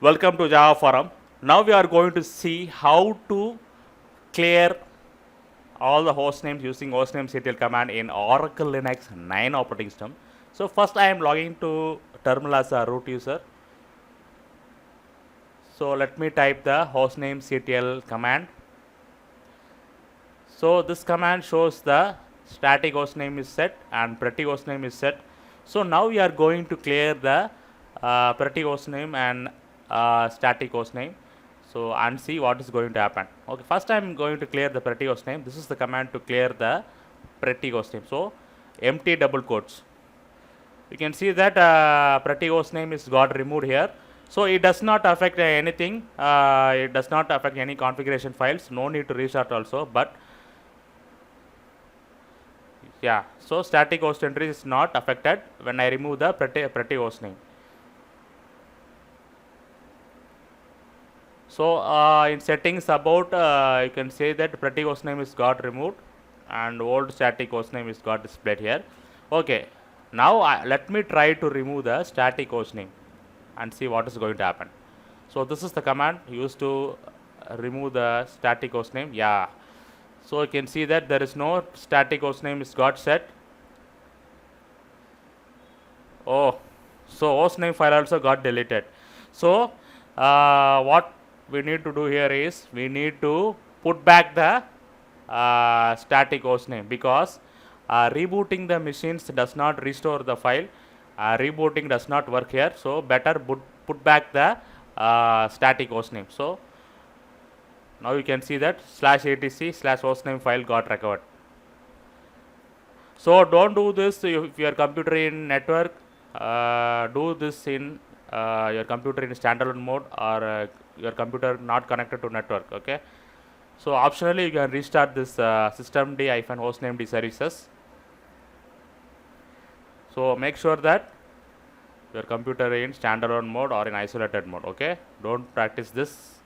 Welcome to Java Forum. Now we are going to see how to clear all the host names using hostnamectl command in Oracle Linux 9 operating system. So first I am logging to terminal as a root user. So let me type the hostnamectl command. So this command shows the static hostname is set and pretty hostname is set. So now we are going to clear the pretty hostname and static hostname. So and see what is going to happen. Okay, first I am going to clear the pretty hostname. This is the command to clear the pretty hostname. So empty double quotes. You can see that pretty hostname is got removed here. So it does not affect anything. It does not affect any configuration files. No need to restart also. But yeah, so static host entry is not affected when I remove the pretty host name. So in settings about you can say that pretty host name is got removed and old static host name is got displayed here. Okay, now let me try to remove the static host name and see what is going to happen. So this is the command used to remove the static host name. Yeah, so you can see that there is no static host name is got set. Oh, so host name file also got deleted. So what we need to do here is we need to put back the static host name, because rebooting the machines does not restore the file. Rebooting does not work here. So better put back the static host name. So now you can see that /etc/hostname file got recovered. So don't do this if your computer in network. Do this in your computer in standalone mode, or your computer not connected to network. Okay. So optionally you can restart this systemd-hostnamd services. So make sure that your computer in standalone mode or in isolated mode. Okay. Don't practice this